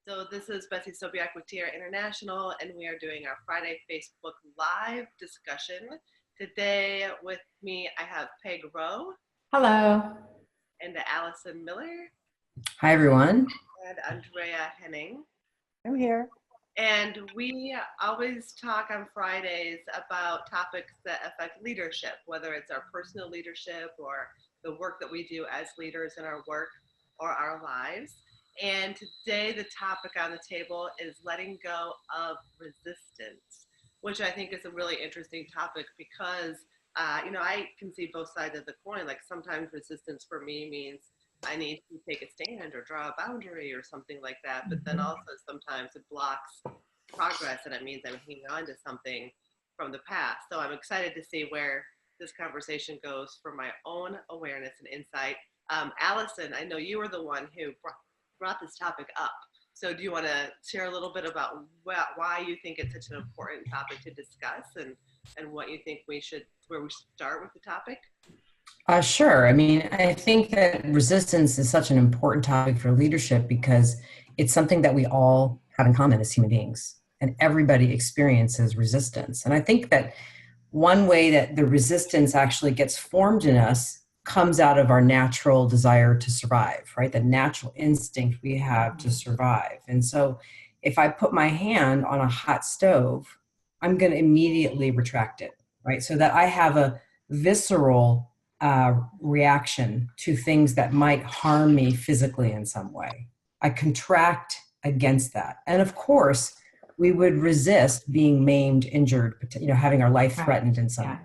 So this is Betsy Sobiak with Tiara International, and we are doing our Friday Facebook Live discussion. Today with me, I have Peg Rowe Hello. and Allison Miller Hi, everyone. and Andrea Henning. I'm here. And we always talk on Fridays about topics that affect leadership, whether it's our personal leadership or the work that we do as leaders in our work or our lives. And today the topic on the table is letting go of resistance, which I think is a really interesting topic because, I can see both sides of the coin. Like sometimes resistance for me means I need to take a stand or draw a boundary or something like that. But then also sometimes it blocks progress and it means I'm hanging on to something from the past. So I'm excited to see where this conversation goes for my own awareness and insight. Allison, I know you were the one who brought this topic up. So do you want to share a little bit about why you think it's such an important topic to discuss and what you think where we should start with the topic? Sure. I mean, I think that resistance is such an important topic for leadership because it's something that we all have in common as human beings, and everybody experiences resistance. And I think that one way that the resistance actually gets formed in us comes out of our natural desire to survive, right? The natural instinct we have to survive. And so if I put my hand on a hot stove, I'm going to immediately retract it, right? So that I have a visceral reaction to things that might harm me physically in some way. I contract against that. And of course, we would resist being maimed, injured, having our life threatened in some way.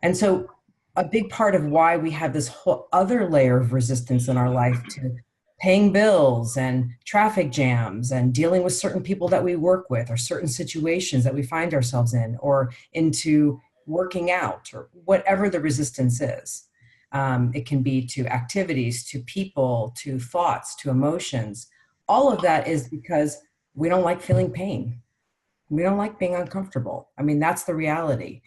And so a big part of why we have this whole other layer of resistance in our life to paying bills and traffic jams and dealing with certain people that we work with or certain situations that we find ourselves in or into working out or whatever the resistance is. It can be to activities, to people, to thoughts, to emotions. All of that is because we don't like feeling pain. We don't like being uncomfortable. I mean, that's the reality.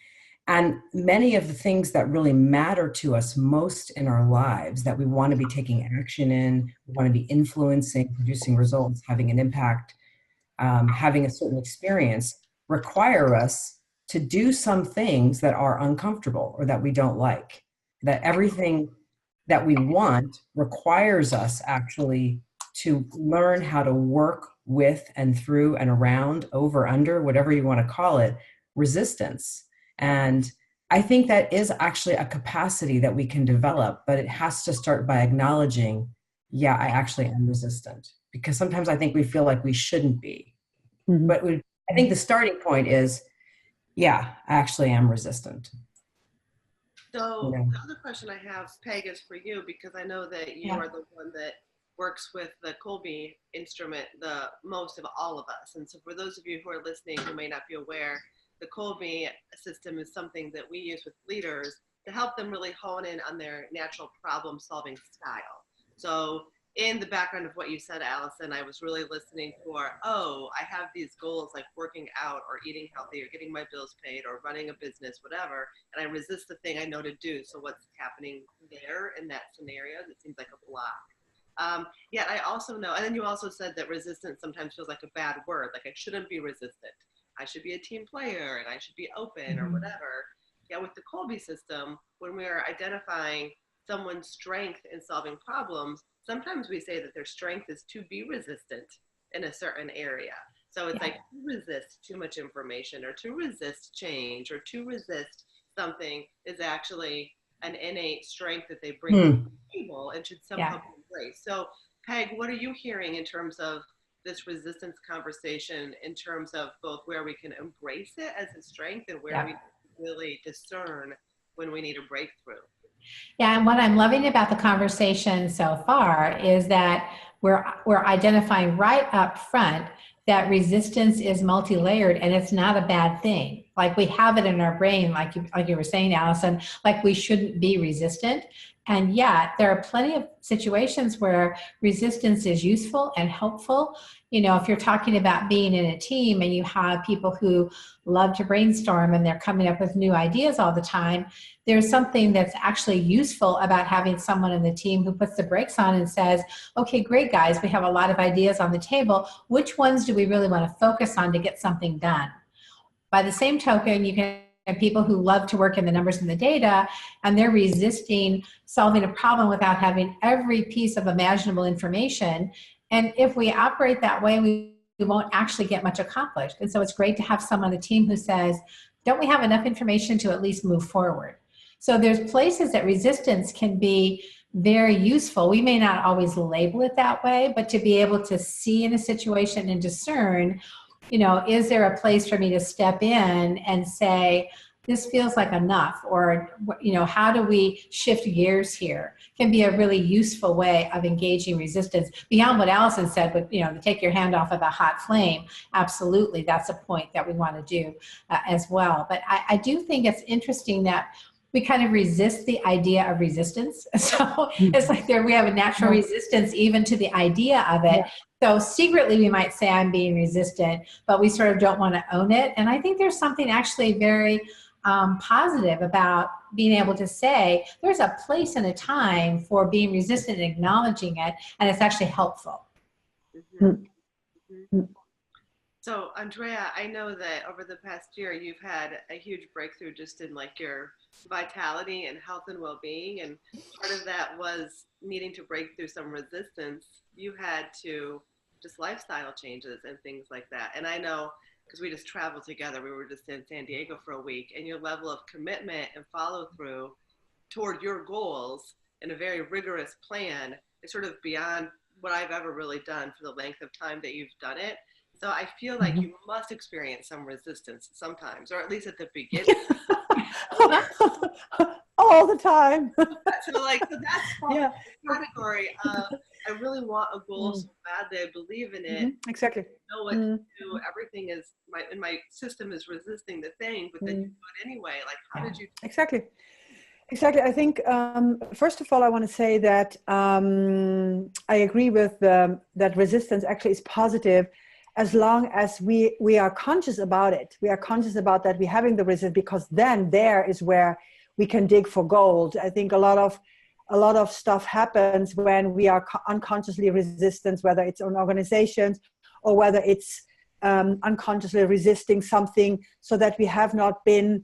And many of the things that really matter to us most in our lives that we want to be taking action in, we want to be influencing, producing results, having an impact, having a certain experience, require us to do some things that are uncomfortable or that we don't like. That everything that we want requires us actually to learn how to work with and through and around, over, under, whatever you want to call it, resistance. And I think that is actually a capacity that we can develop, but it has to start by acknowledging, yeah, I actually am resistant. Because sometimes I think we feel like we shouldn't be. Mm-hmm. But I think the starting point is, yeah, I actually am resistant. So the other question I have, Peg, is for you, because I know that you are the one that works with the Colby instrument the most of all of us. And so for those of you who are listening who may not be aware, the Colby system is something that we use with leaders to help them really hone in on their natural problem-solving style. So in the background of what you said, Allison, I was really listening for, I have these goals like working out or eating healthy or getting my bills paid or running a business, whatever, and I resist the thing I know to do. So what's happening there in that scenario? That seems like a block. Yet I also know, and then you also said that resistance sometimes feels like a bad word, like I shouldn't be resistant. I should be a team player and I should be open or whatever. Yeah, with the Colby system, when we're identifying someone's strength in solving problems, sometimes we say that their strength is to be resistant in a certain area. So it's like to resist too much information or to resist change or to resist something is actually an innate strength that they bring to the table and should somehow be embraced. So Peg, what are you hearing in terms of this resistance conversation, in terms of both where we can embrace it as a strength and where we really discern when we need a breakthrough? Yeah, and what I'm loving about the conversation so far is that we're identifying right up front that resistance is multi-layered and it's not a bad thing. Like we have it in our brain, like you were saying, Allison, like we shouldn't be resistant. And yet there are plenty of situations where resistance is useful and helpful. You know, if you're talking about being in a team and you have people who love to brainstorm and they're coming up with new ideas all the time, there's something that's actually useful about having someone in the team who puts the brakes on and says, okay, great guys, we have a lot of ideas on the table. Which ones do we really want to focus on to get something done? By the same token, you can have people who love to work in the numbers and the data, and they're resisting solving a problem without having every piece of imaginable information. And if we operate that way, we won't actually get much accomplished. And so it's great to have someone on the team who says, don't we have enough information to at least move forward? So there's places that resistance can be very useful. We may not always label it that way, but to be able to see in a situation and discern, you know, is there a place for me to step in and say, this feels like enough? Or, you know, how do we shift gears here? Can be a really useful way of engaging resistance beyond what Allison said, but, you know, to take your hand off of the hot flame. Absolutely. That's a point that we want to do as well. But I do think it's interesting that we kind of resist the idea of resistance. So it's like we have a natural resistance even to the idea of it. Yeah. So secretly we might say I'm being resistant, but we sort of don't want to own it. And I think there's something actually very positive about being able to say there's a place and a time for being resistant and acknowledging it, and it's actually helpful. Mm-hmm. Mm-hmm. So Andrea, I know that over the past year you've had a huge breakthrough just in like your vitality and health and well-being, and part of that was needing to break through some resistance. You had to just lifestyle changes and things like that. And I know because we just traveled together, we were just in San Diego for a week, and your level of commitment and follow through toward your goals in a very rigorous plan is sort of beyond what I've ever really done for the length of time that you've done it. So I feel like you must experience some resistance sometimes, or at least at the beginning. All the time. So that's the category of I really want a goal so badly, I believe in it. Exactly. I know what to do. Everything is my system is resisting the thing, but then you do it anyway. Like, how did you? Exactly. I think first of all, I want to say that I agree with that resistance actually is positive. As long as we are conscious about it, we are conscious about that we're having the resistance, because then there is where we can dig for gold. I think a lot of stuff happens when we are unconsciously resistant, whether it's on organizations or whether it's unconsciously resisting something, so that we have not been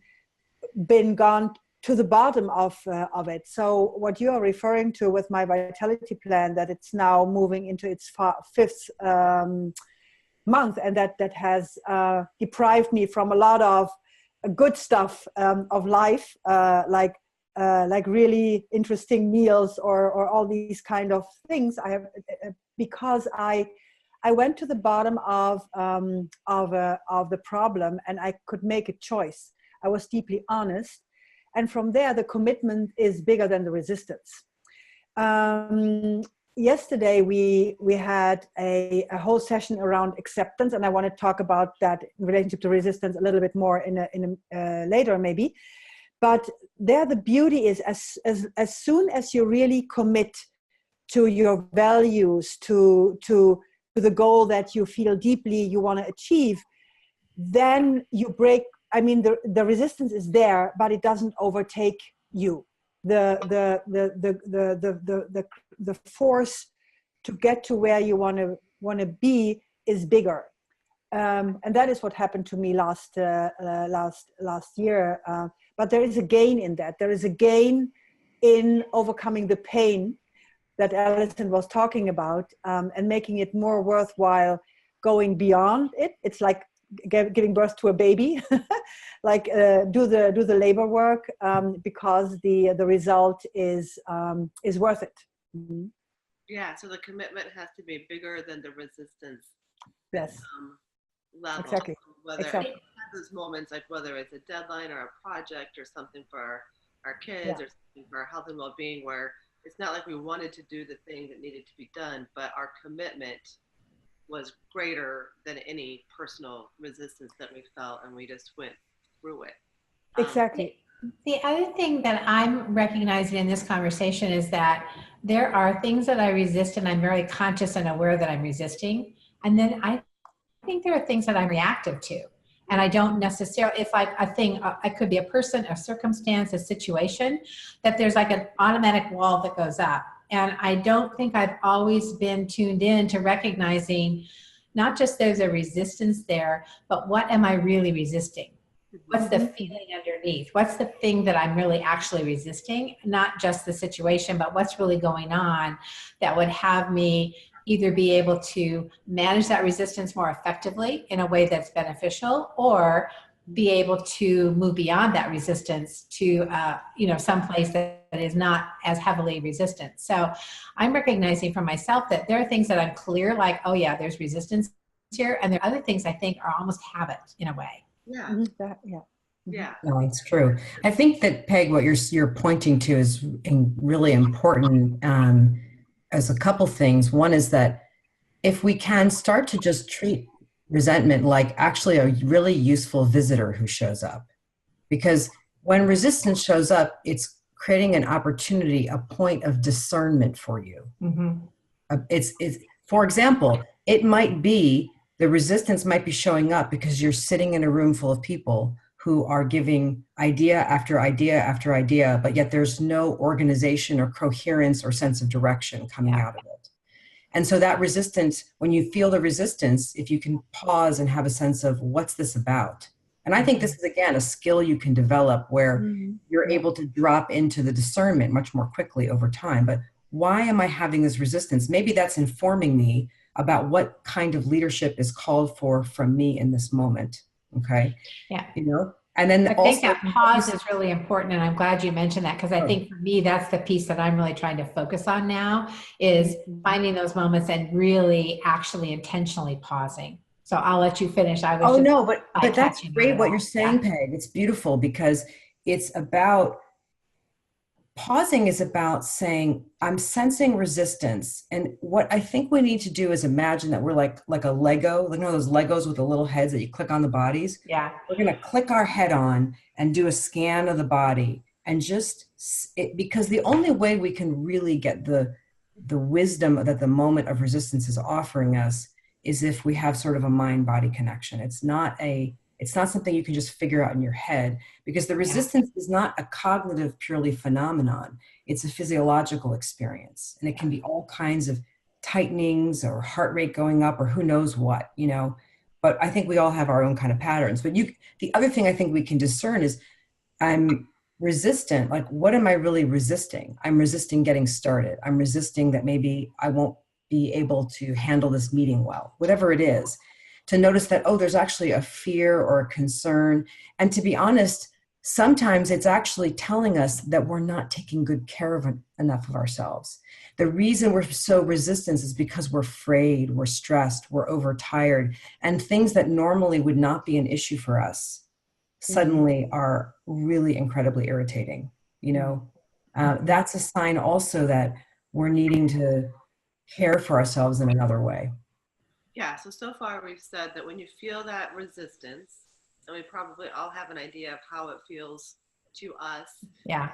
gone to the bottom of it. So what you are referring to with my vitality plan, that it's now moving into its fifth month, and that has deprived me from a lot of good stuff of life, like really interesting meals or all these kind of things. I have because I went to the bottom of the problem, and I could make a choice. I was deeply honest, and from there the commitment is bigger than the resistance. Yesterday we had a whole session around acceptance, and I want to talk about that in relationship to resistance a little bit more in a later maybe. But there the beauty is as soon as you really commit to your values, to the goal that you feel deeply you want to achieve, then you break. I mean, the resistance is there, but it doesn't overtake you. The force to get to where you want to be is bigger, and that is what happened to me last year. But there is a gain in that. There is a gain in overcoming the pain that Alison was talking about, and making it more worthwhile, going beyond it. It's like giving birth to a baby, like do the labor work, because the result is worth it. Mm-hmm. Yeah, so the commitment has to be bigger than the resistance. Yes. Level. Exactly. Whether those moments, like whether it's a deadline or a project or something for our kids or something for our health and well-being, where it's not like we wanted to do the thing that needed to be done, but our commitment was greater than any personal resistance that we felt, and we just went through it. Exactly. The other thing that I'm recognizing in this conversation is that there are things that I resist and I'm very conscious and aware that I'm resisting. And then I think there are things that I'm reactive to. And I don't necessarily, if like a thing, it could be a person, a circumstance, a situation, that there's like an automatic wall that goes up. And I don't think I've always been tuned in to recognizing not just there's a resistance there, but what am I really resisting? What's the feeling underneath? What's the thing that I'm really actually resisting? Not just the situation, but what's really going on that would have me either be able to manage that resistance more effectively in a way that's beneficial, or be able to move beyond that resistance to some place that is not as heavily resistant. So I'm recognizing for myself that there are things that I'm clear, like, oh yeah, there's resistance here, and there are other things I think are almost habit in a way. Yeah. Yeah. No, it's true. I think that, Peg, what you're pointing to is really important as a couple things. One is that if we can start to just treat resentment like actually a really useful visitor who shows up, because when resistance shows up, it's creating an opportunity, a point of discernment for you. It's for example, it might be the resistance might be showing up because you're sitting in a room full of people who are giving idea after idea after idea, but yet there's no organization or coherence or sense of direction coming out of it. And so that resistance, when you feel the resistance, if you can pause and have a sense of what's this about? And I think this is, again, a skill you can develop where you're able to drop into the discernment much more quickly over time. But why am I having this resistance? Maybe that's informing me about what kind of leadership is called for from me in this moment. Okay. Yeah. And then I think that pause is really important. And I'm glad you mentioned that, because I think for me, that's the piece that I'm really trying to focus on now, is finding those moments and really actually intentionally pausing. So I'll let you finish. But that's great what you're saying, Peg. It's beautiful, because it's about pausing is about saying, I'm sensing resistance. And what I think we need to do is imagine that we're like a Lego, those Legos with the little heads that you click on the bodies. Yeah. We're going to click our head on and do a scan of the body, and because the only way we can really get the wisdom that the moment of resistance is offering us is if we have sort of a mind-body connection. It's not something you can just figure out in your head, because the resistance is not a cognitive purely phenomenon. It's a physiological experience, and it can be all kinds of tightenings or heart rate going up or who knows what, but I think we all have our own kind of patterns. But the other thing I think we can discern is, I'm resistant. Like, what am I really resisting? I'm resisting getting started. I'm resisting that maybe I won't be able to handle this meeting well, whatever it is. To notice that, there's actually a fear or a concern. And to be honest, sometimes it's actually telling us that we're not taking good care of enough of ourselves. The reason we're so resistant is because we're afraid, we're stressed, we're overtired, and things that normally would not be an issue for us suddenly are really incredibly irritating. That's a sign also that we're needing to care for ourselves in another way. Yeah, so far we've said that when you feel that resistance, and we probably all have an idea of how it feels to us. Yeah.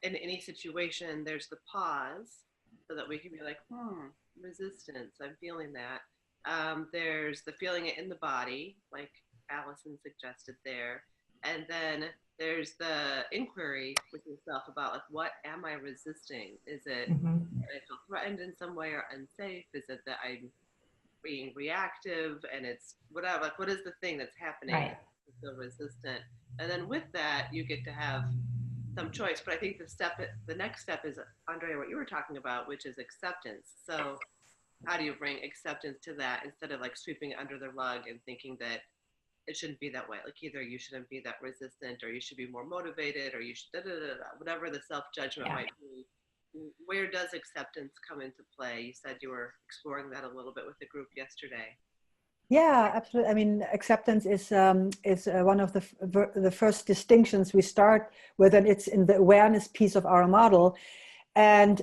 In any situation, there's the pause, so that we can be like, resistance, I'm feeling that. There's the feeling it in the body, like Allison suggested there. And then there's the inquiry with yourself about, like, what am I resisting? Is it that I feel threatened in some way or unsafe? Is it that I'm being reactive and it's whatever, like, what is the thing that's happening to feel resistant? And then with that, you get to have some choice. But I think the next step is, Andrea, what you were talking about, which is acceptance. So how do you bring acceptance to that, instead of like sweeping it under the rug and thinking that it shouldn't be that way? Like, either you shouldn't be that resistant, or you should be more motivated, or you should whatever the self-judgment might be. Where does acceptance come into play? You said you were exploring that a little bit with the group yesterday. Yeah, absolutely. I mean, acceptance is one of the first distinctions we start with, and it's in the awareness piece of our model. And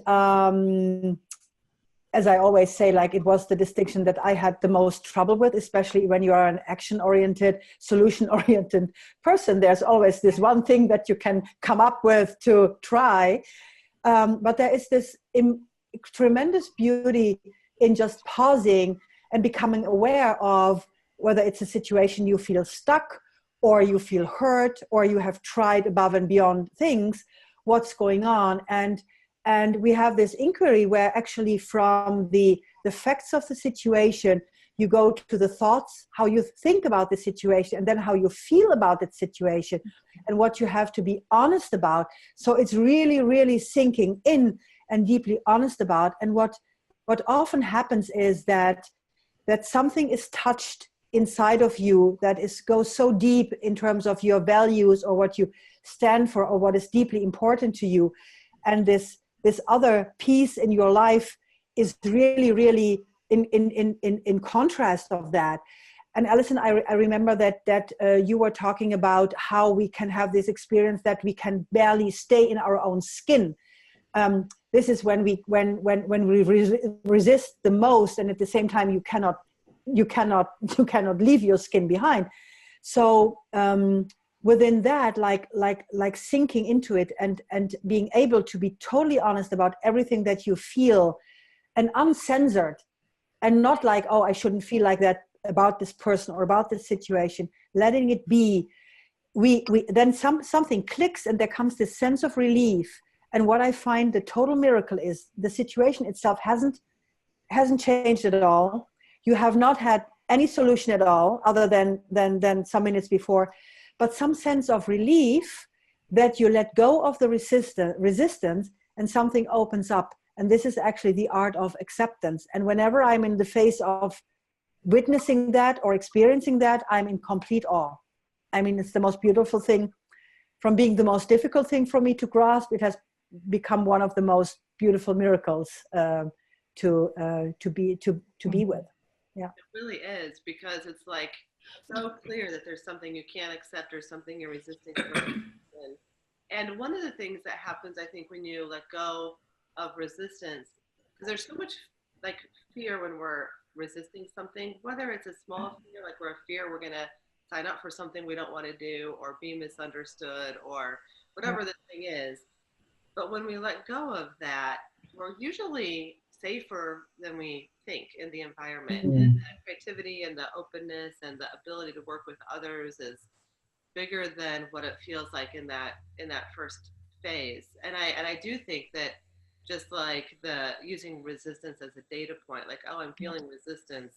as I always say, like it was the distinction that I had the most trouble with, especially when you are an action-oriented, solution-oriented person. There's always this one thing that you can come up with to try. But there is this tremendous beauty in just pausing and becoming aware of whether it's a situation you feel stuck or you feel hurt or you have tried above and beyond things, what's going on. And we have this inquiry where actually from the facts of the situation, you go to the thoughts, how you think about the situation, and then how you feel about that situation, and what you have to be honest about. So it's really, really sinking in and deeply honest about. And what often happens is that something is touched inside of you that goes so deep in terms of your values or what you stand for or what is deeply important to you. And this other piece in your life is really, really in contrast of that. And Alison, I remember that you were talking about how we can have this experience that we can barely stay in our own skin. This is when we resist the most, and at the same time you cannot leave your skin behind. So within that, like sinking into it and being able to be totally honest about everything that you feel and uncensored, and not like, oh, I shouldn't feel like that about this person or about this situation, letting it be. We then something clicks and there comes this sense of relief. And what I find the total miracle is the situation itself hasn't changed at all. You have not had any solution at all other than some minutes before, but some sense of relief that you let go of the resistance and something opens up. And this is actually the art of acceptance. And whenever I'm in the face of witnessing that or experiencing that, I'm in complete awe. I mean, it's the most beautiful thing. From being the most difficult thing for me to grasp, it has become one of the most beautiful miracles to be with. Yeah, it really is, because it's like so clear that there's something you can't accept or something you're resisting. And one of the things that happens, I think, when you let go of resistance, because there's so much like fear when we're resisting something, whether it's a small fear, like we're going to sign up for something we don't want to do or be misunderstood or whatever the thing is. But when we let go of that, we're usually safer than we think in the environment. Mm-hmm. And the creativity and the openness and the ability to work with others is bigger than what it feels like in that first phase. And I do think that just like the using resistance as a data point, like, oh, I'm feeling resistance,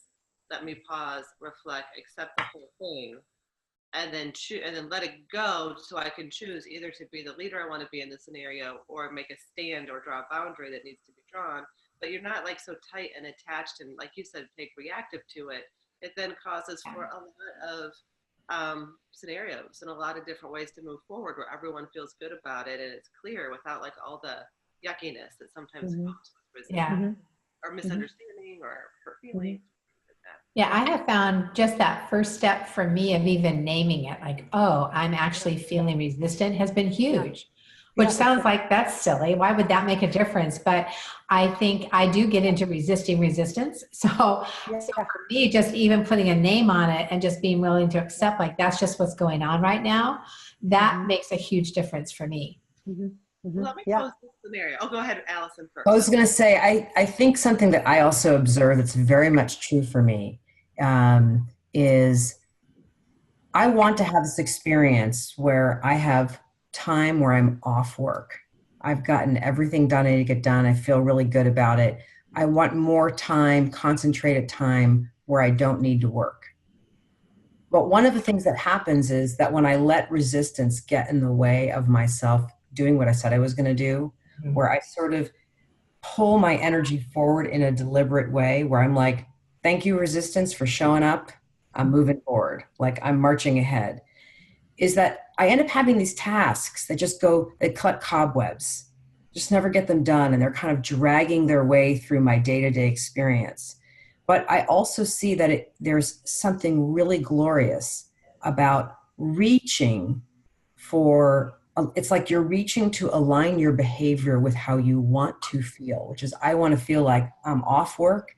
let me pause, reflect, accept the whole thing, and then let it go, so I can choose either to be the leader I want to be in the scenario or make a stand or draw a boundary that needs to be drawn. But you're not like so tight and attached and, like you said, Peg, reactive to it. It then causes for a lot of scenarios and a lot of different ways to move forward where everyone feels good about it and it's clear without like all the yuckiness that sometimes comes with resistance or misunderstanding or hurt feelings. Yeah, I have found just that first step for me of even naming it, like, oh, I'm actually feeling resistant, has been huge, which sounds like that's silly. Why would that make a difference? But I think I do get into resisting resistance. So for me, just even putting a name on it and just being willing to accept, like, that's just what's going on right now, that makes a huge difference for me. Let me pose this scenario. Oh, go ahead, Alison, first. I was going to say, I think something that I also observe that's very much true for me is I want to have this experience where I have time where I'm off work. I've gotten everything done I need to get done. I feel really good about it. I want more time, concentrated time where I don't need to work. But one of the things that happens is that when I let resistance get in the way of myself doing what I said I was going to do, where I sort of pull my energy forward in a deliberate way, where I'm like, thank you, resistance, for showing up. I'm moving forward, like I'm marching ahead, is that I end up having these tasks that just they cut cobwebs, just never get them done. And they're kind of dragging their way through my day-to-day experience. But I also see that there's something really glorious about reaching for it's like you're reaching to align your behavior with how you want to feel, which is, I want to feel like I'm off work.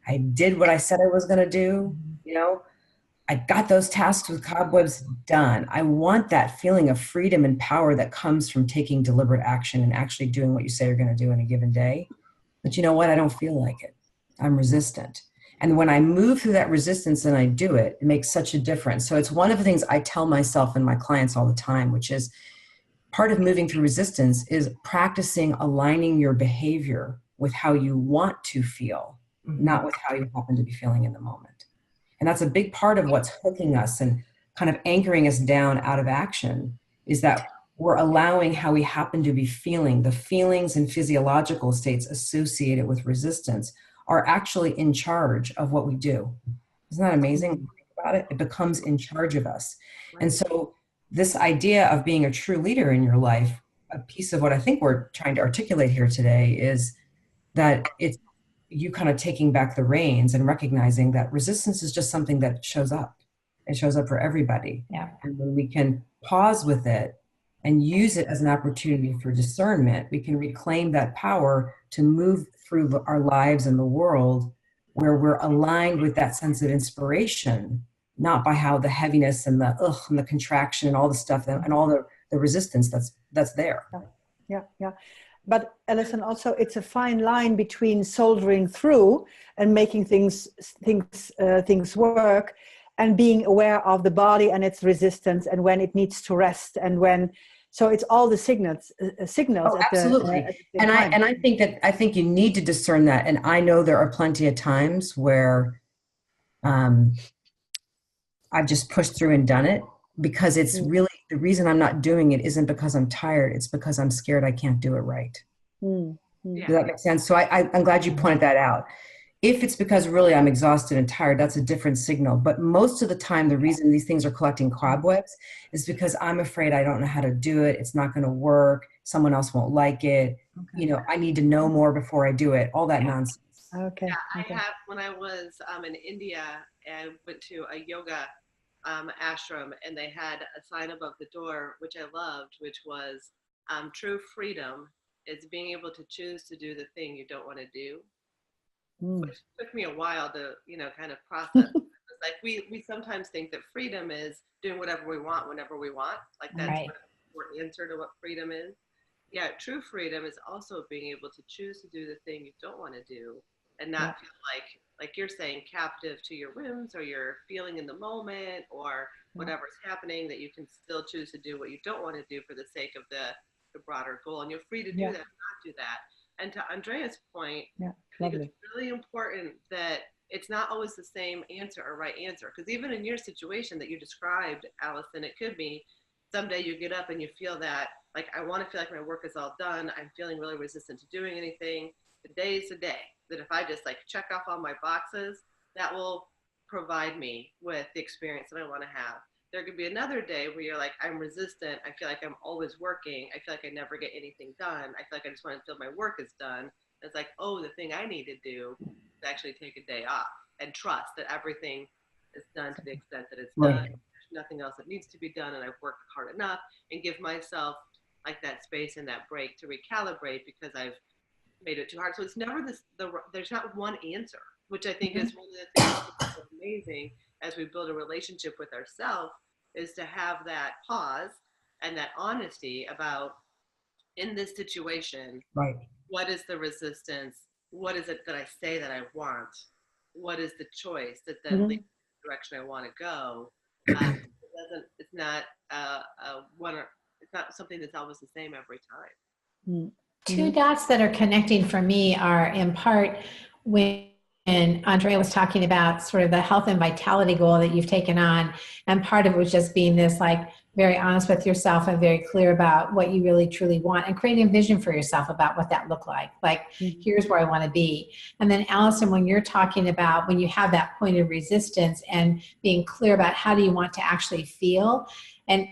I did what I said I was going to do. You know, I got those tasks with cobwebs done. I want that feeling of freedom and power that comes from taking deliberate action and actually doing what you say you're going to do in a given day. But you know what? I don't feel like it. I'm resistant. And when I move through that resistance and I do it, it makes such a difference. So it's one of the things I tell myself and my clients all the time, which is part of moving through resistance is practicing aligning your behavior with how you want to feel, not with how you happen to be feeling in the moment. And that's a big part of what's hooking us and kind of anchoring us down out of action, is that we're allowing how we happen to be feeling. The feelings and physiological states associated with resistance are actually in charge of what we do. Isn't that amazing? Think about it. It becomes in charge of us. And so this idea of being a true leader in your life, a piece of what I think we're trying to articulate here today is that it's you kind of taking back the reins and recognizing that resistance is just something that shows up. It shows up for everybody. Yeah. And when we can pause with it and use it as an opportunity for discernment, we can reclaim that power to move through our lives and the world where we're aligned with that sense of inspiration, not by how the heaviness and the ugh and the contraction and all the stuff and all the resistance that's there. Yeah. But Alison, also it's a fine line between soldiering through and making things work, and being aware of the body and its resistance and when it needs to rest and when. So it's all the signals. Oh, absolutely. And I think you need to discern that. And I know there are plenty of times where I've just pushed through and done it, because it's really, the reason I'm not doing it isn't because I'm tired. It's because I'm scared I can't do it right. Yeah. Does that make sense? So I'm glad you pointed that out. If it's because really I'm exhausted and tired, that's a different signal. But most of the time, the reason these things are collecting cobwebs is because I'm afraid I don't know how to do it. It's not going to work. Someone else won't like it. Okay. You know, I need to know more before I do it. All that nonsense. Okay. Yeah, I have, when I was in India, I went to a yoga ashram, and they had a sign above the door, which I loved, which was true freedom is being able to choose to do the thing you don't want to do. Which took me a while to, kind of process. Like we sometimes think that freedom is doing whatever we want whenever we want. Like that's right. the answer to what freedom is. Yeah, true freedom is also being able to choose to do the thing you don't want to do and not feel like you're saying, captive to your whims or your feeling in the moment or whatever's happening, that you can still choose to do what you don't want to do for the sake of the broader goal. And you're free to do that, not do that. And to Andrea's point, I think it's really important that it's not always the same answer or right answer. Because even in your situation that you described, Alison, it could be someday you get up and you feel that, like, I want to feel like my work is all done. I'm feeling really resistant to doing anything. Today is the day that if I just check off all my boxes, that will provide me with the experience that I want to have. There could be another day where you're like, I'm resistant. I feel like I'm always working. I feel like I never get anything done. I feel like I just want to feel my work is done. And it's like, oh, the thing I need to do is actually take a day off and trust that everything is done to the extent that it's done. There's nothing else that needs to be done, and I've worked hard enough, and give myself that space and that break to recalibrate because I've made it too hard. So it's never there's not one answer, which I think is one of the things that's so amazing as we build a relationship with ourselves, is to have that pause and that honesty about, in this situation, what is the resistance? What is it that I say that I want? What is the choice that then leads the direction I want to go? It's not it's not something that's always the same every time. Two dots that are connecting for me are, in part, when Andrea was talking about sort of the health and vitality goal that you've taken on, and part of it was just being this very honest with yourself and very clear about what you really truly want, and creating a vision for yourself about what that looked like. Here's where I want to be. And then Alison, when you're talking about when you have that point of resistance and being clear about how do you want to actually feel, and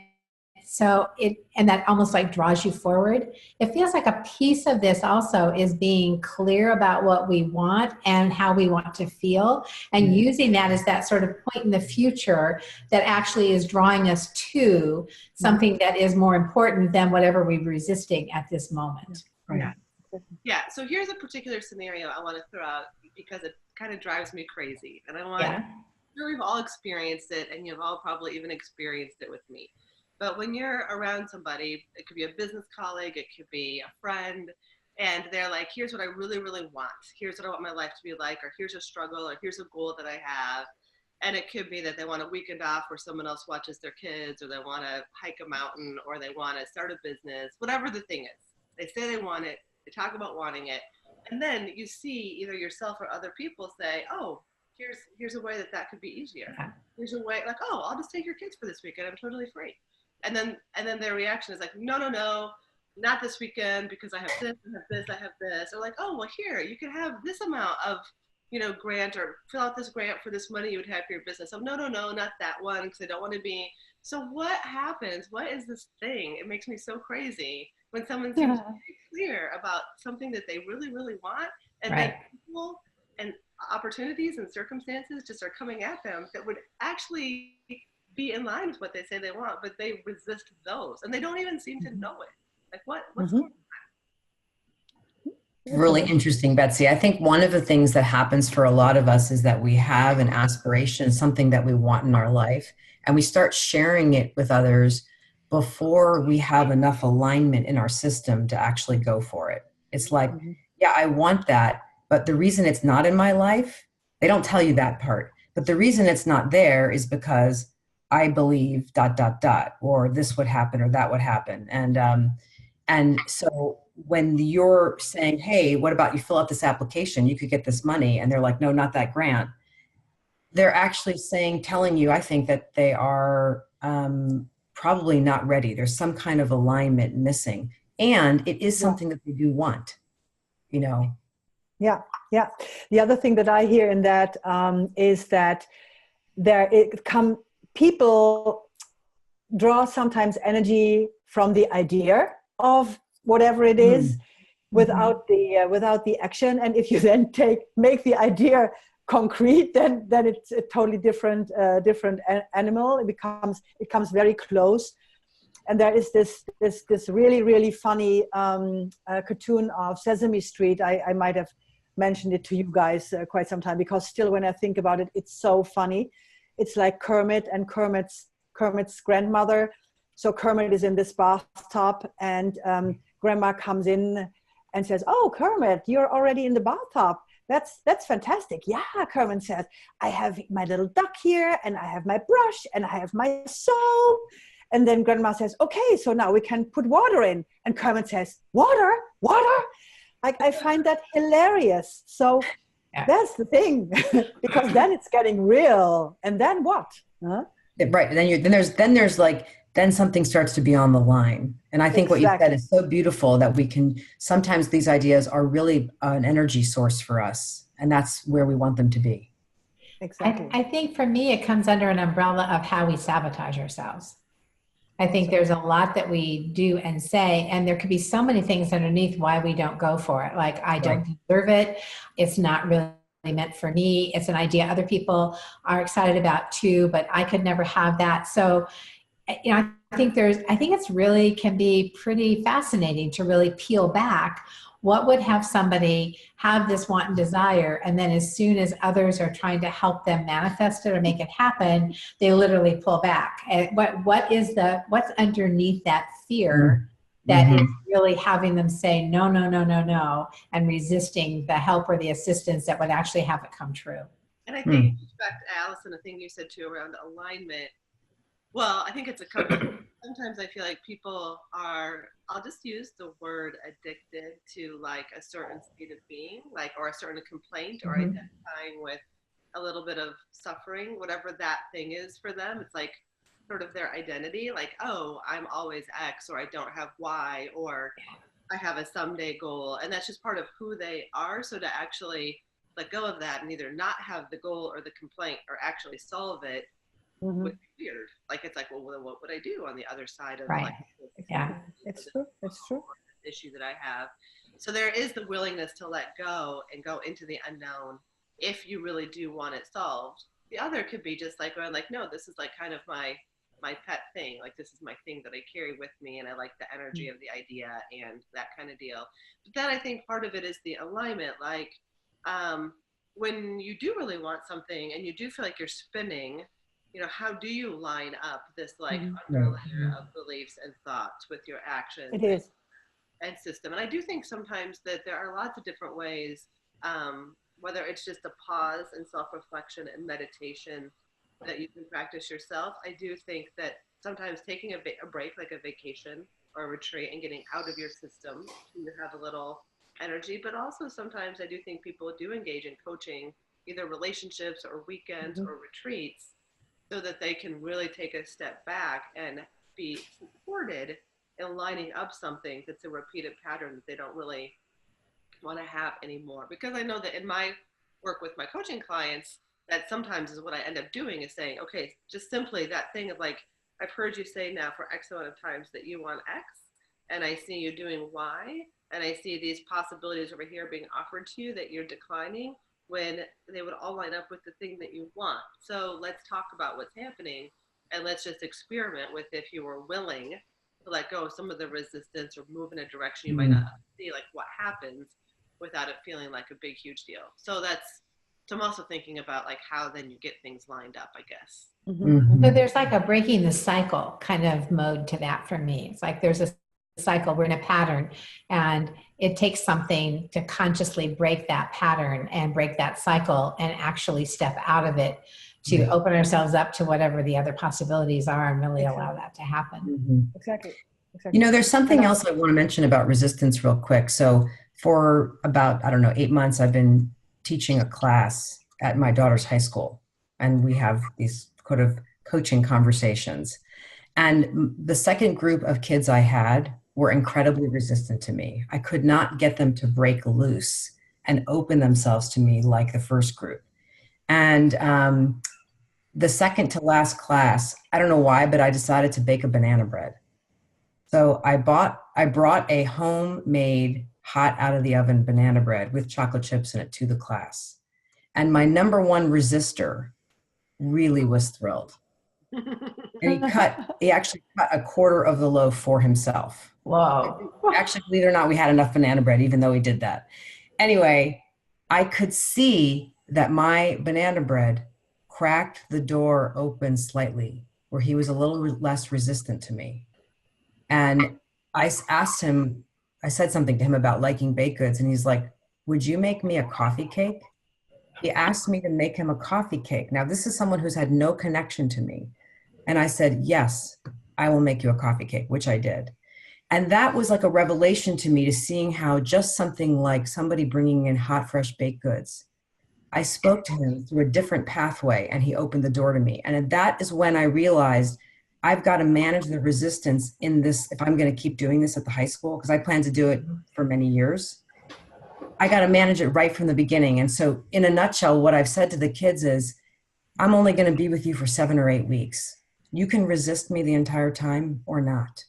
and that almost like draws you forward. It feels like a piece of this also is being clear about what we want and how we want to feel, and using that as that sort of point in the future that actually is drawing us to something that is more important than whatever we're resisting at this moment. Right. Yeah. So here's a particular scenario I want to throw out because it kind of drives me crazy, and I want. Sure, we've all experienced it, and you've all probably even experienced it with me. But when you're around somebody, it could be a business colleague, it could be a friend, and they're like, here's what I really, really want. Here's what I want my life to be like, or here's a struggle, or here's a goal that I have. And it could be that they want a weekend off where someone else watches their kids, or they want to hike a mountain, or they want to start a business, whatever the thing is. They say they want it, they talk about wanting it, and then you see either yourself or other people say, oh, here's a way that could be easier. Here's a way, like, oh, I'll just take your kids for this weekend. I'm totally free. And then their reaction is like, no, not this weekend because I have this, I have this, I have this. Or like, oh, well, here, you could have this amount of, grant, or fill out this grant for this money you would have for your business. Oh, no, not that one because I don't want to be. So what happens? What is this thing? It makes me so crazy when someone seems very clear about something that they really, really want, and then people and opportunities and circumstances just are coming at them that would actually be in line with what they say they want, but they resist those, and they don't even seem to know it. Like what's going on? Really interesting, Betsy. I think one of the things that happens for a lot of us is that we have an aspiration, something that we want in our life, and we start sharing it with others before we have enough alignment in our system to actually go for it. It's like, yeah, I want that, but the reason it's not in my life, they don't tell you that part, but the reason it's not there is because I believe ... or this would happen or that would happen. And so when you're saying, hey, what about you fill out this application, you could get this money, and they're like, no, not that grant, they're actually telling you, I think, that they are probably not ready. There's some kind of alignment missing, and it is something that they do want, Yeah. The other thing that I hear in that is that people draw sometimes energy from the idea of whatever it is, without the action. And if you then make the idea concrete, then it's a totally different animal. It becomes very close. And there is this really, really funny cartoon of Sesame Street. I might have mentioned it to you guys quite some time, because still when I think about it, it's so funny. It's like Kermit and Kermit's grandmother. So Kermit is in this bathtub, and grandma comes in and says, "Oh, Kermit, you're already in the bathtub. That's fantastic." "Yeah," Kermit says, "I have my little duck here, and I have my brush, and I have my soap." And then grandma says, "Okay, so now we can put water in." And Kermit says, "Water? Like, I find that hilarious. So that's the thing, because then it's getting real. And then what? Huh? Right. Then something starts to be on the line. And I think what you said is so beautiful, that we can, sometimes these ideas are really an energy source for us. And that's where we want them to be. Exactly. I think for me, it comes under an umbrella of how we sabotage ourselves. I think there's a lot that we do and say, and there could be so many things underneath why we don't go for it. Like, I don't deserve it. It's not really meant for me. It's an idea other people are excited about too, but I could never have that. So, I think it's really can be pretty fascinating to really peel back. What would have somebody have this want and desire, and then as soon as others are trying to help them manifest it or make it happen, they literally pull back? And what's underneath that fear that is really having them say no, and resisting the help or the assistance that would actually have it come true? And I think, back to Allison, the thing you said too around alignment. Well, I think it's a couple. Sometimes I feel like people are, I'll just use the word addicted to like a certain state of being, like, or a certain complaint, or identifying with a little bit of suffering, whatever that thing is for them. It's like sort of their identity, like, oh, I'm always X, or I don't have Y, or I have a someday goal. And that's just part of who they are. So to actually let go of that and either not have the goal or the complaint or actually solve it, would be weird. Like, it's like, well, what would I do on the other side of Right. like Yeah. It's true. It's true. issue that I have? So there is the willingness to let go and go into the unknown if you really do want it solved. The other could be just like, going like, no, this is like kind of my pet thing. Like, this is my thing that I carry with me, and I like the energy of the idea and that kind of deal. But then I think part of it is the alignment. Like, when you do really want something and you do feel like you're spinning, you know, how do you line up this like underlayer of beliefs and thoughts with your actions? It is. And system. And I do think sometimes that there are lots of different ways, whether it's just a pause and self-reflection and meditation that you can practice yourself. I do think that sometimes taking a break, like a vacation or a retreat, and getting out of your system, you have a little energy. But also sometimes I do think people do engage in coaching, either relationships or weekends or retreats, so that they can really take a step back and be supported in lining up something that's a repeated pattern that they don't really want to have anymore. Because I know that in my work with my coaching clients, that sometimes is what I end up doing is saying, okay, just simply that thing of like, I've heard you say now for X amount of times that you want X, and I see you doing Y, and I see these possibilities over here being offered to you that you're declining, when they would all line up with the thing that you want. So let's talk about what's happening, and let's just experiment with, if you were willing to let go of some of the resistance or move in a direction you might not see, like what happens without it feeling like a big, huge deal. So I'm also thinking about like how then you get things lined up, I guess. So there's like a breaking the cycle kind of mode to that for me. It's like there's a cycle, we're in a pattern, and it takes something to consciously break that pattern and break that cycle and actually step out of it to open ourselves up to whatever the other possibilities are and really allow that to happen. Exactly. You know, there's something else I want to mention about resistance real quick. So for about, I don't know, 8 months, I've been teaching a class at my daughter's high school, and we have these kind of coaching conversations. And the second group of kids I had were incredibly resistant to me. I could not get them to break loose and open themselves to me like the first group. And the second to last class, I don't know why, but I decided to bake a banana bread. So I brought a homemade hot out of the oven banana bread with chocolate chips in it to the class. And my number one resistor really was thrilled. And he actually cut a quarter of the loaf for himself. Whoa. Actually, believe it or not, we had enough banana bread, even though he did that. Anyway, I could see that my banana bread cracked the door open slightly, where he was a little less resistant to me. And I asked him, I said something to him about liking baked goods, and he's like, would you make me a coffee cake? He asked me to make him a coffee cake. Now, this is someone who's had no connection to me. And I said, yes, I will make you a coffee cake, which I did. And that was like a revelation to me, to seeing how just something like somebody bringing in hot, fresh baked goods, I spoke to him through a different pathway, and he opened the door to me. And that is when I realized I've got to manage the resistance in this, if I'm going to keep doing this at the high school, because I plan to do it for many years. I got to manage it right from the beginning. And so in a nutshell, what I've said to the kids is, I'm only going to be with you for 7 or 8 weeks. You can resist me the entire time or not.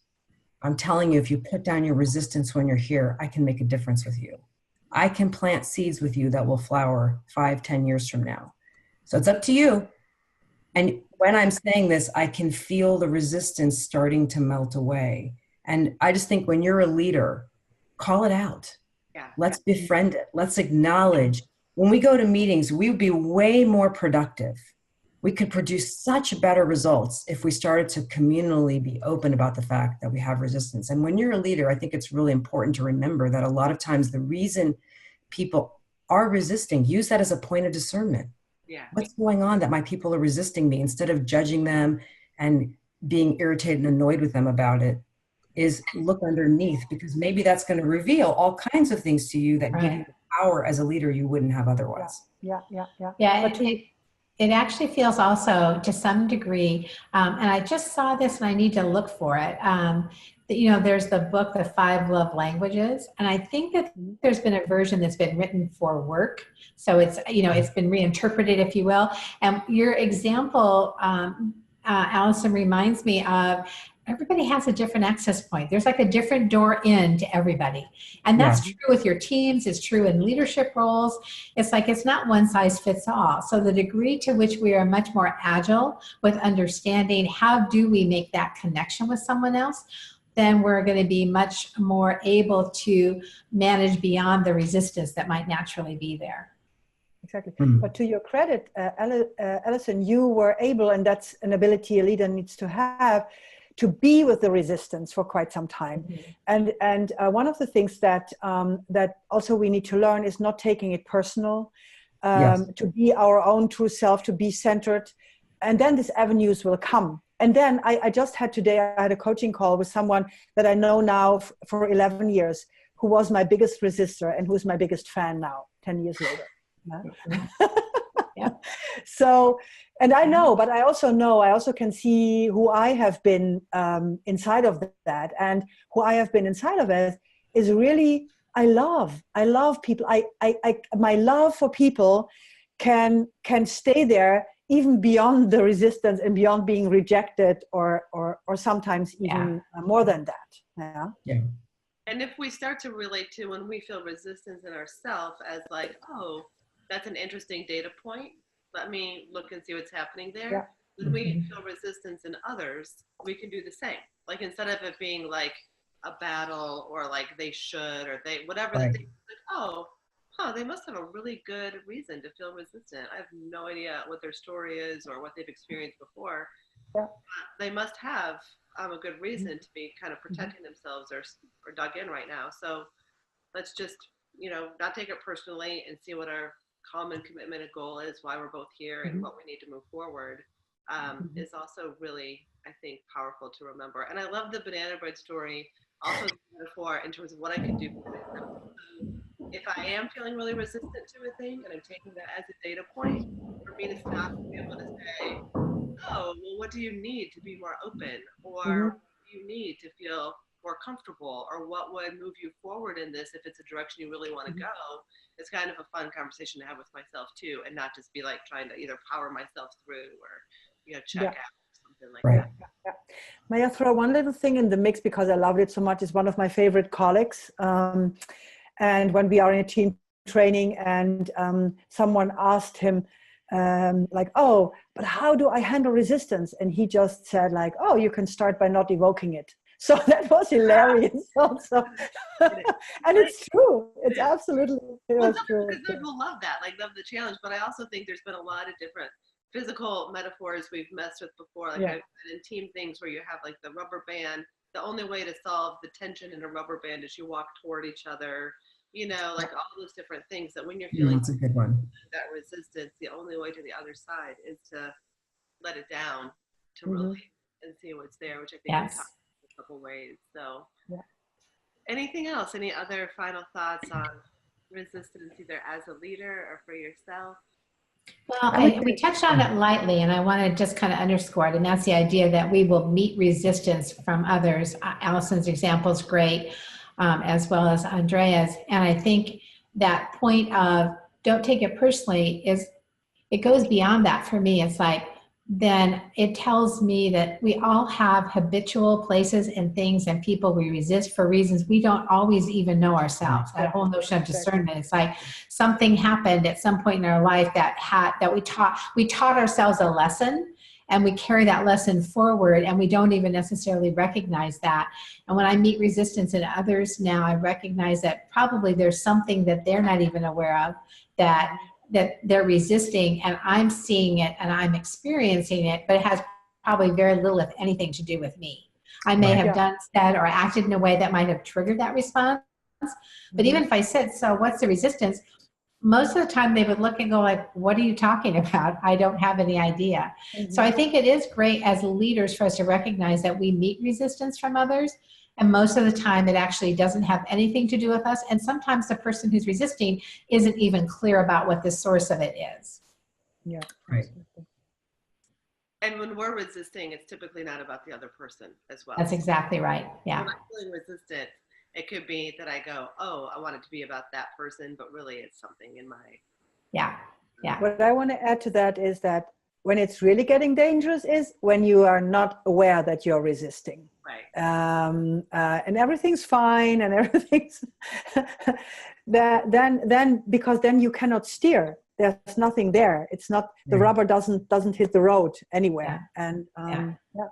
I'm telling you, if you put down your resistance when you're here, I can make a difference with you. I can plant seeds with you that will flower 5, 10 years from now. So it's up to you. And when I'm saying this, I can feel the resistance starting to melt away. And I just think when you're a leader, call it out. Yeah. Let's befriend it. Let's acknowledge. When we go to meetings, we would be way more productive. We could produce such better results if we started to communally be open about the fact that we have resistance. And when you're a leader, I think it's really important to remember that a lot of times the reason people are resisting, use that as a point of discernment. Yeah. What's going on that my people are resisting me? Instead of judging them and being irritated and annoyed with them about it, is look underneath, because maybe that's going to reveal all kinds of things to you that give you the power as a leader you wouldn't have otherwise. Yeah. Yeah. it actually feels also to some degree, and I just saw this and I need to look for it. There's the book, The 5 Love Languages, and I think that there's been a version that's been written for work. So it's, it's been reinterpreted, if you will. And your example, Allison, reminds me of everybody has a different access point. There's like a different door in to everybody. And that's true with your teams. It's true in leadership roles. It's like, it's not one size fits all. So the degree to which we are much more agile with understanding how do we make that connection with someone else, then we're going to be much more able to manage beyond the resistance that might naturally be there. Exactly. But to your credit, Allison, you were able, and that's an ability a leader needs to have, to be with the resistance for quite some time. And one of the things that that also we need to learn is not taking it personal, to be our own true self, to be centered, and then these avenues will come. And then I just had today, I had a coaching call with someone that I know now for 11 years, who was my biggest resistor and who's my biggest fan now, 10 years later. Yeah. So, and I know, but I also can see who I have been inside of that, and who I have been inside of it is really, I love people. My love for people can stay there even beyond the resistance and beyond being rejected or sometimes even more than that. Yeah. And if we start to relate to when we feel resistance in ourselves as like, oh, that's an interesting data point, let me look and see what's happening there. When we feel resistance in others, we can do the same. Like, instead of it being like a battle or like they should or they, whatever, the thing, like, they must have a really good reason to feel resistant. I have no idea what their story is or what they've experienced before. They must have a good reason to be kind of protecting themselves or dug in right now. So let's just, not take it personally and see what our common commitment and goal is, why we're both here and what we need to move forward, is also really, I think, powerful to remember. And I love the banana bread story, also the metaphor in terms of what I can do for myself. If I am feeling really resistant to a thing and I'm taking that as a data point, for me to stop and be able to say, oh, well, what do you need to be more open? Or what do you need to feel more comfortable? Or what would move you forward in this if it's a direction you really want to go? It's kind of a fun conversation to have with myself too, and not just be like trying to either power myself through or check out or something like that. May I throw one little thing in the mix because I loved it so much? It's one of my favorite colleagues. And when we are in a team training and someone asked him like, oh, but how do I handle resistance? And he just said like, oh, you can start by not evoking it. So that was hilarious also. And it's true. It's absolutely true. People love that, like love the challenge. But I also think there's been a lot of different physical metaphors we've messed with before. Like I've been in team things where you have like the rubber band. The only way to solve the tension in a rubber band is you walk toward each other. Like all those different things that when you're feeling that's a good one. that resistance, the only way to the other side is to let it down, to really and see what's there, which I think is a couple ways. So anything else? Any other final thoughts on resistance, either as a leader or for yourself? Well, we touched on it lightly, and I want to just kind of underscore it, and that's the idea that we will meet resistance from others. Allison's example is great, as well as Andrea's. And I think that point of don't take it personally it goes beyond that for me. It's like, then it tells me that we all have habitual places and things and people we resist for reasons we don't always even know ourselves. That whole notion of discernment. It's like something happened at some point in our life that we taught ourselves a lesson, and we carry that lesson forward, and we don't even necessarily recognize that. And when I meet resistance in others now, I recognize that probably there's something that they're not even aware of that they're resisting, and I'm seeing it and I'm experiencing it, but it has probably very little, if anything, to do with me. I may have done, said, or acted in a way that might have triggered that response. But even if I said, so what's the resistance? Most of the time they would look and go like, what are you talking about? I don't have any idea. So I think it is great as leaders for us to recognize that we meet resistance from others. And most of the time it actually doesn't have anything to do with us. And sometimes the person who's resisting isn't even clear about what the source of it is. Yeah. Right. And when we're resisting, it's typically not about the other person as well. That's exactly right. Yeah. When I'm feeling resistant, it could be that I go, oh, I want it to be about that person, but really it's something in my. Yeah. Yeah. What I want to add to that is that when it's really getting dangerous is when you are not aware that you're resisting. Right. And everything's fine and everything's then because then you cannot steer. There's nothing there. It's not, the rubber doesn't hit the road anywhere. Yeah. And Yeah.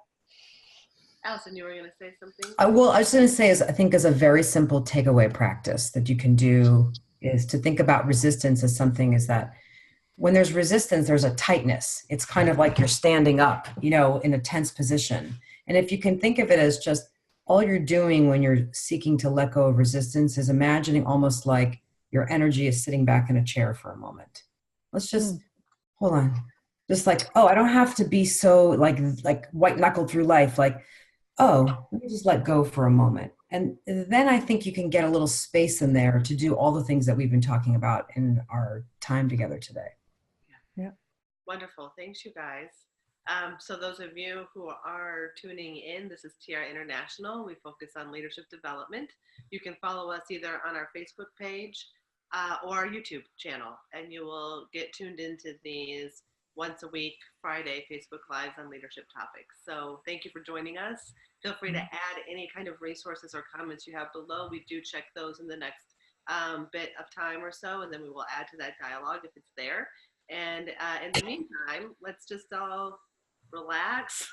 Allison, you were going to say something? Well, I was going to say, I think as a very simple takeaway practice that you can do is to think about resistance as something is that when there's resistance, there's a tightness. It's kind of like you're standing up, you know, in a tense position. And if you can think of it as just all you're doing when you're seeking to let go of resistance is imagining almost like your energy is sitting back in a chair for a moment. Let's just hold on. Just like, oh, I don't have to be so like white knuckled through life. Like, oh, let me just let go for a moment. And then I think you can get a little space in there to do all the things that we've been talking about in our time together today. Yeah. Wonderful. Thanks, you guys. So those of you who are tuning in, this is Tiara International. We focus on leadership development. You can follow us either on our Facebook page or our YouTube channel, and you will get tuned into these once a week, Friday, Facebook Lives on leadership topics. So thank you for joining us. Feel free to add any kind of resources or comments you have below. We do check those in the next bit of time or so, and then we will add to that dialogue if it's there. And in the meantime, let's just all relax.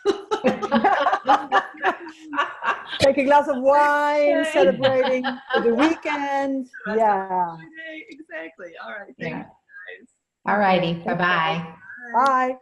take a glass of wine, celebrating the weekend. Yeah. Exactly. All right. Thank you, guys. All righty. Bye-bye. Bye.